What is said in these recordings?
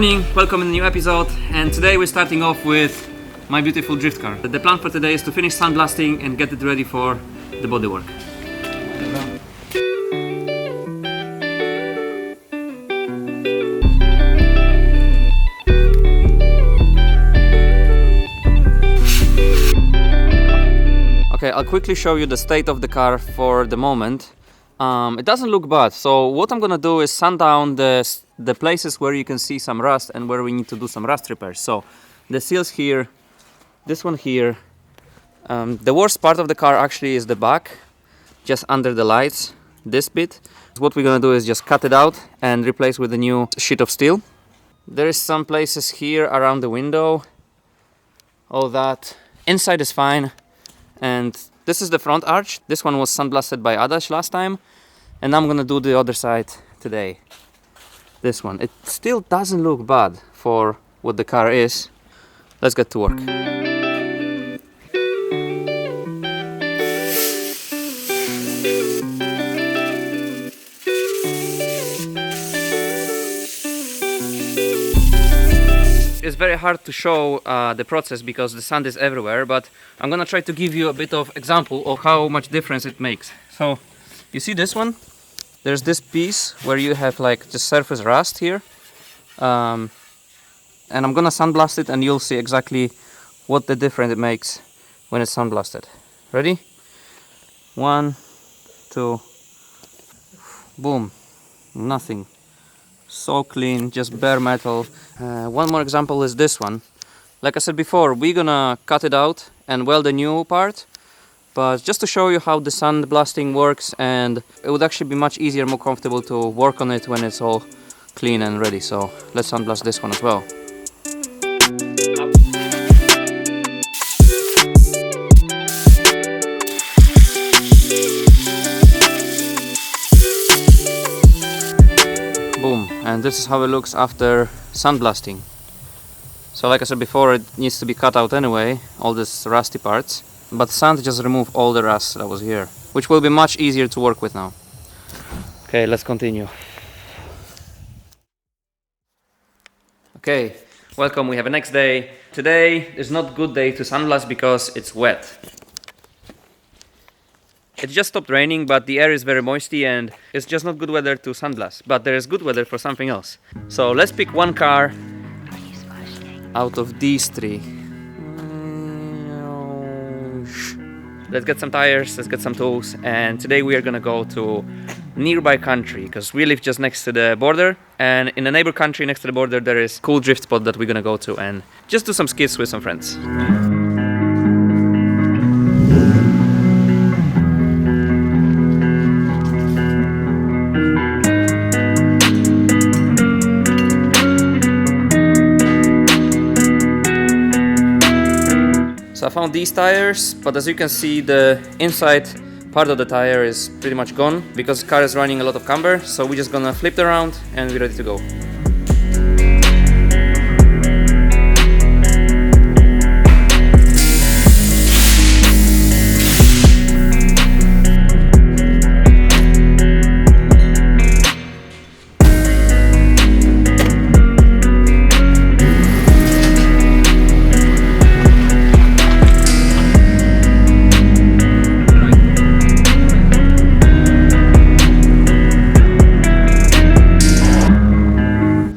morning, welcome in a new episode, and today we're starting off with my beautiful drift car. The plan for today is to finish sandblasting and get it ready for the bodywork. Okay, I'll quickly show you the state of the car for the moment. It doesn't look bad, so what I'm gonna do is sand down the places where you can see some rust and where we need to do some rust repairs. So the seals here, this one here. The worst part of the car actually is the back, just under the lights, this bit. What we're gonna do is just cut it out and replace with a new sheet of steel. There is some places here around the window, all that. Inside is fine, and this is the front arch. This one was sandblasted by Adash last time, and I'm gonna do the other side today. This one. It still doesn't look bad for what the car is. Let's get to work. It's very hard to show the process because the sand is everywhere, but I'm gonna try to give you a bit of example of how much difference it makes. So you see this one? There's this piece where you have like just surface rust here, and I'm gonna sandblast it and you'll see exactly what the difference it makes when it's sandblasted. Ready? 1, 2, boom, nothing. So clean, just bare metal. One more example is this one. Like I said before, we're gonna cut it out and weld a new part, but just to show you how the sandblasting works, and it would actually be much easier, more comfortable to work on it when it's all clean and ready. So let's sandblast this one as well. Boom, and this is how it looks after sandblasting. So like I said before, it needs to be cut out anyway, all these rusty parts, but sand just remove all the rust that was here, which will be much easier to work with now. Okay, let's continue. Okay, welcome, we have a next day. Today is not a good day to sandblast because it's wet. It just stopped raining, but the air is very moisty and it's just not good weather to sandblast. But there is good weather for something else. So let's pick one car out of these three. Let's get some tires, let's get some tools, and today we are gonna go to nearby country because we live just next to the border, and in a neighbor country next to the border there is a cool drift spot that we're gonna go to and just do some skits with some friends. So I found these tires, but as you can see, the inside part of the tire is pretty much gone because the car is running a lot of camber. So we're just gonna flip it around and we're ready to go.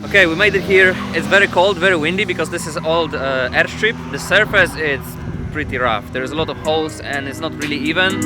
Okay, we made it here. It's very cold, very windy because this is old airstrip. The surface is pretty rough. There's a lot of holes and it's not really even.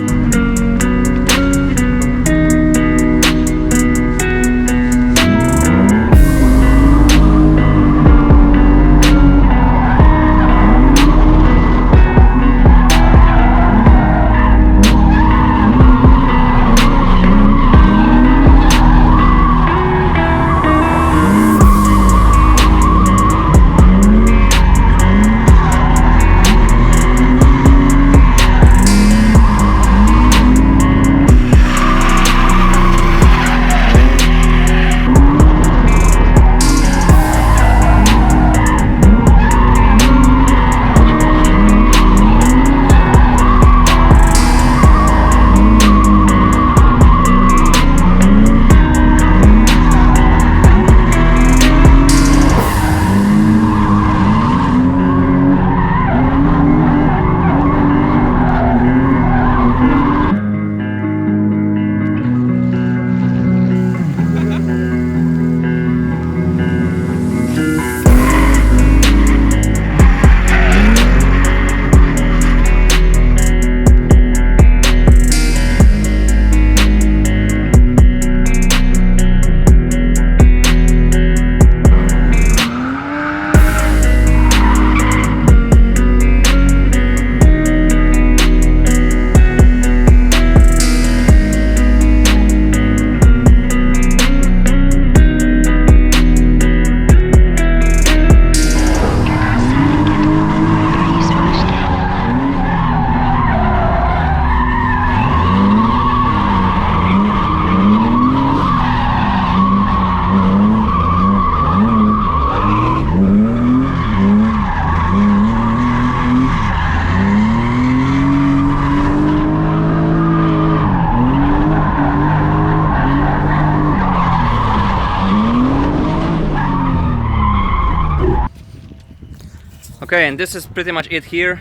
Okay, and this is pretty much it here.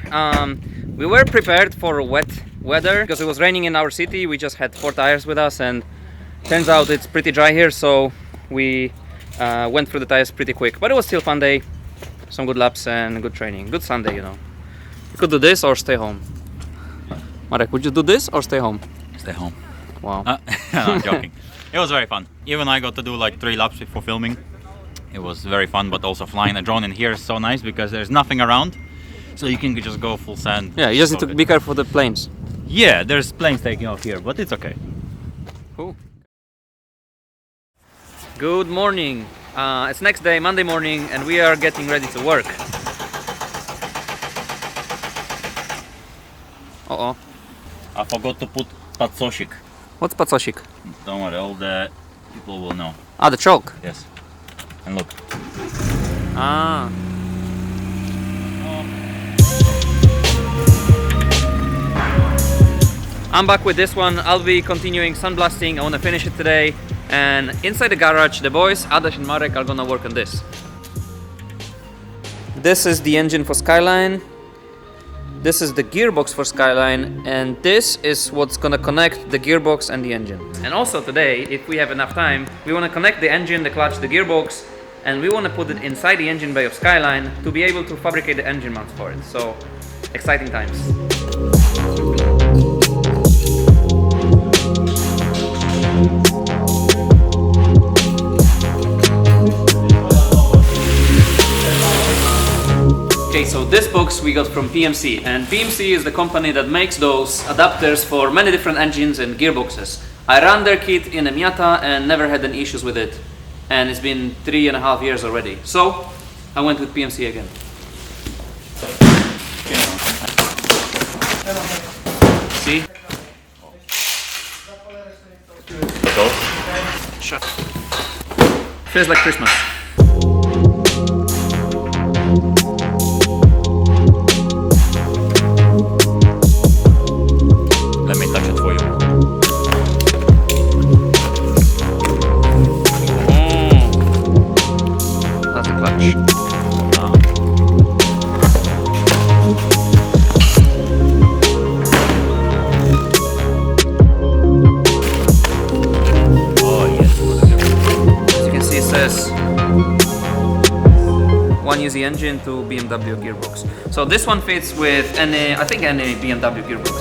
We were prepared for wet weather because it was raining in our city. We just had 4 tires with us, and turns out it's pretty dry here, so we went through the tires pretty quick. But it was still fun day, some good laps and good training. Good Sunday, you know. You could do this or stay home. Marek, would you do this or stay home? Stay home. Wow. I'm joking. It was very fun. Even I got to do like 3 laps before filming. It was very fun, but also flying a drone in here is so nice because there's nothing around, so you can just go full sand. Yeah, you just need to be careful for the planes. Yeah, there's planes taking off here, but it's okay. Cool. Good morning. It's next day, Monday morning, and we are getting ready to work. Uh-oh. I forgot to put patsosik. What's patsosik? Don't worry, all the people will know. Ah, the choke. Yes. And look. Ah. I'm back with this one. I'll be continuing sandblasting. I want to finish it today. And inside the garage, the boys, Adaś and Marek, are gonna work on this. This is the engine for Skyline. This is the gearbox for Skyline, and this is what's gonna connect the gearbox and the engine. And also today, if we have enough time, we wanna connect the engine, the clutch, the gearbox, and we wanna put it inside the engine bay of Skyline to be able to fabricate the engine mounts for it. So, exciting times. Okay, so this box we got from PMC, and PMC is the company that makes those adapters for many different engines and gearboxes. I ran their kit in a Miata and never had any issues with it, and it's been 3.5 years already. So I went with PMC again. See? Shut. Feels like Christmas. Let me touch it for you. That's the clutch. Oh yes. As you can see, it says 1 easy engine to BMW gearbox. So this one fits with any, I think any BMW gearbox.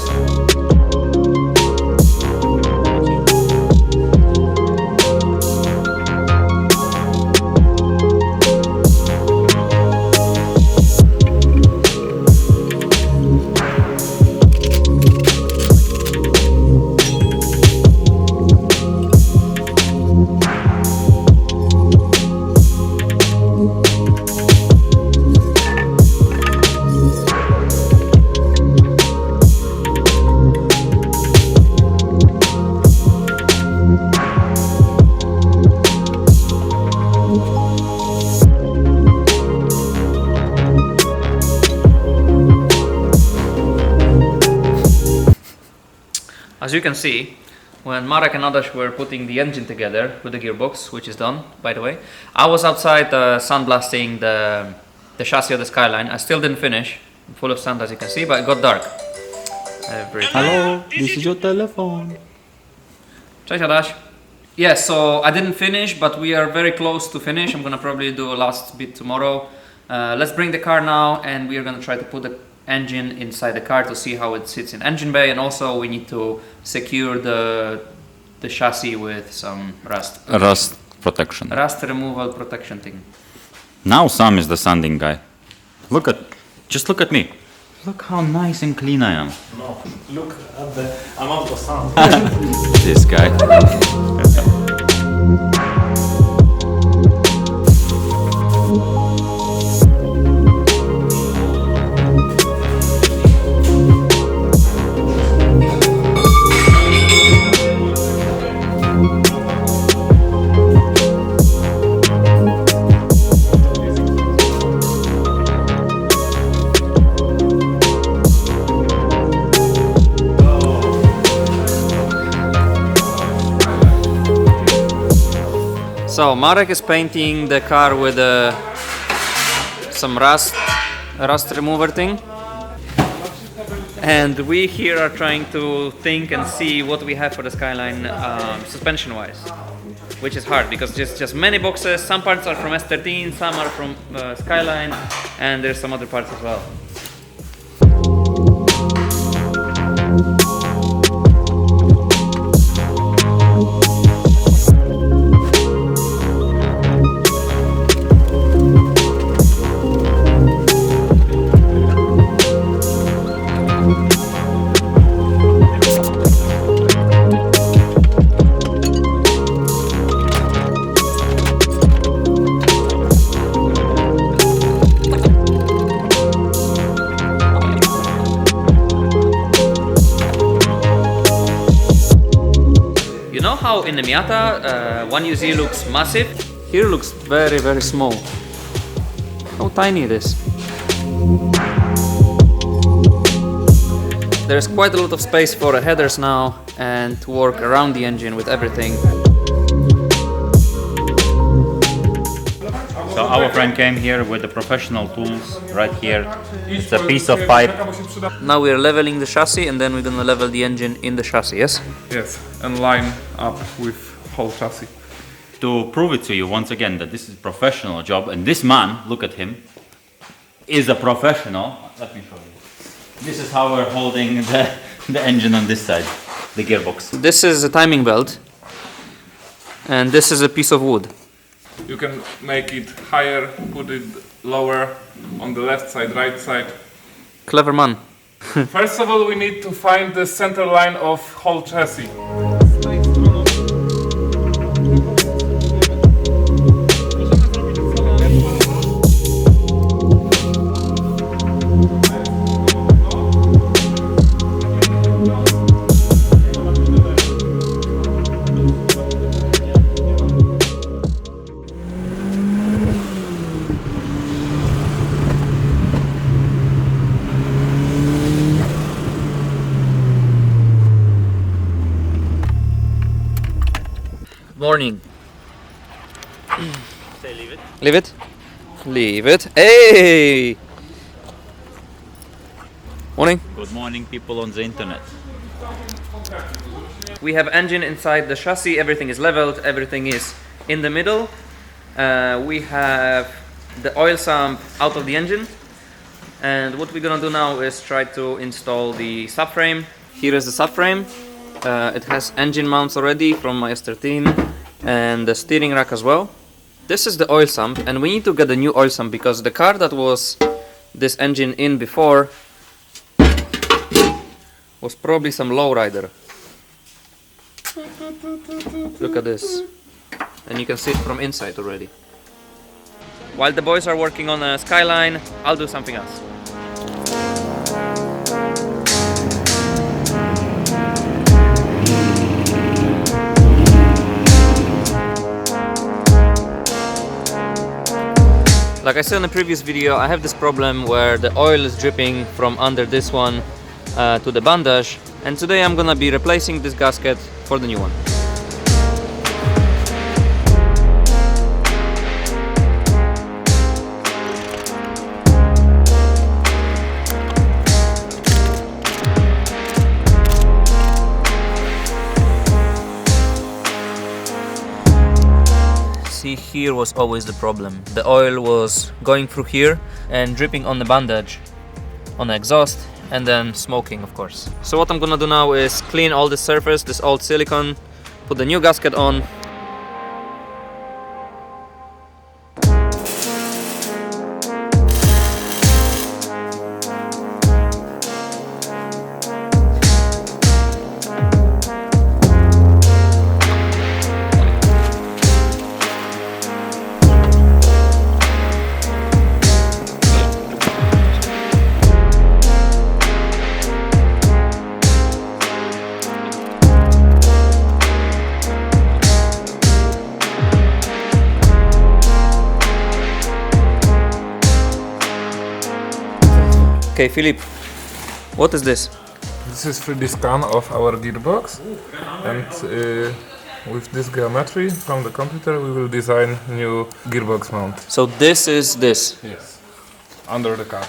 As you can see, when Marek and Adaś were putting the engine together with the gearbox, which is done, by the way, I was outside sandblasting the chassis of the Skyline. I still didn't finish, full of sand as you can see, but it got dark. Hello, this is your telephone. Cześć Adaś. Yes, so I didn't finish, but we are very close to finish. I'm gonna probably do a last bit tomorrow. Let's bring the car now, and we are gonna try to put the engine inside the car to see how it sits in engine bay, and also we need to secure the chassis with some rust Protection. rust removal protection thing. Now Sam is the sanding guy. Just look at me. Look how nice and clean I am. No, look at the amount of sand. This guy. So Marek is painting the car with some rust rust remover thing. And we here are trying to think and see what we have for the Skyline suspension wise, which is hard because just many boxes. Some parts are from S13, some are from Skyline, and there's some other parts as well. How in the Miata 1UZ looks massive, here looks very, very small. How tiny it is. There's quite a lot of space for headers now and to work around the engine with everything. So our friend came here with the professional tools right here. It's a piece of pipe. Now we're leveling the chassis and then we're gonna level the engine in the chassis, yes? Yes, and line up with whole chassis. To prove it to you once again that this is a professional job, and this man, look at him, is a professional. Let me show you. This is how we're holding the engine on this side, the gearbox. This is a timing belt and this is a piece of wood. You can make it higher, put it lower, on the left side, right side. Clever man. First of all, we need to find the center line of whole chassis. Morning. Say leave it. Leave it? Leave it. Hey! Morning. Good morning, people on the internet. We have engine inside the chassis, everything is leveled, everything is in the middle. We have the oil sump out of the engine. And what we're gonna do now is try to install the subframe. Here is the subframe. It has engine mounts already from my S13 and the steering rack as well. This is the oil sump and we need to get a new oil sump because the car that was this engine in before was probably some lowrider. Look at this. And you can see it from inside already. While the boys are working on a Skyline, I'll do something else. Like I said in the previous video, I have this problem where the oil is dripping from under this one to the bandage, and today I'm gonna be replacing this gasket for the new one. See, here was always the problem. The oil was going through here and dripping on the bandage, on the exhaust, and then smoking, of course. So what I'm gonna do now is clean all the surface, this old silicone, put the new gasket on. Okay, Philip, what is this? This is 3D scan of our gearbox, and with this geometry from the computer we will design new gearbox mount. So this is this. Yes, under the car.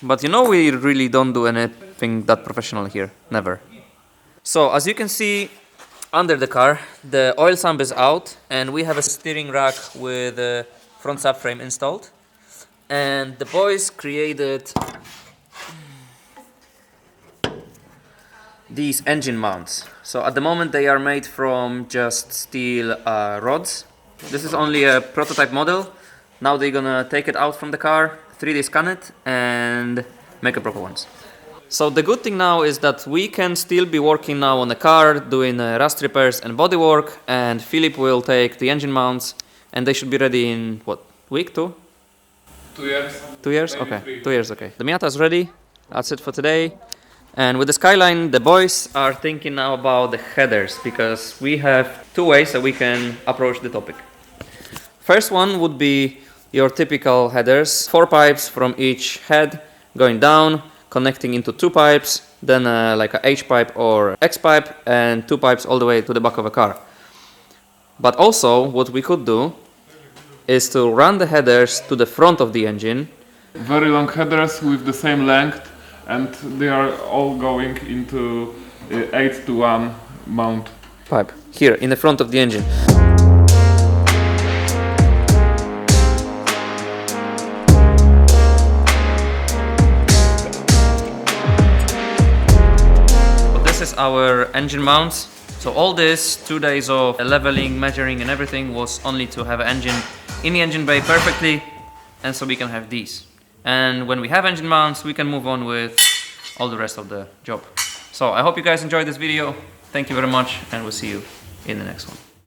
But you know, we really don't do anything that professional here, never. So as you can see under the car, the oil sump is out and we have a steering rack with a front subframe installed. And the boys created these engine mounts. So at the moment they are made from just steel rods. This is only a prototype model. Now they're gonna take it out from the car, 3D scan it and make a proper ones. So the good thing now is that we can still be working now on the car, doing rust repairs and bodywork, and Philip will take the engine mounts and they should be ready in what, week, 2? 2 years. 2 years? Maybe Okay, 3. 2 years, okay. The Miata is ready, that's it for today. And with the Skyline, the boys are thinking now about the headers, because we have 2 ways that we can approach the topic. First one would be your typical headers, 4 pipes from each head going down, connecting into 2 pipes, then like a H pipe or X pipe, and 2 pipes all the way to the back of a car. But also, what we could do is to run the headers to the front of the engine. Very long headers with the same length, and they are all going into 8-to-1 mount. Pipe here in the front of the engine. This is our engine mounts. So all this 2 days of leveling, measuring and everything was only to have an engine in the engine bay perfectly, and so we can have these. And when we have engine mounts, we can move on with all the rest of the job. So I hope you guys enjoyed this video. Thank you very much, and we'll see you in the next one.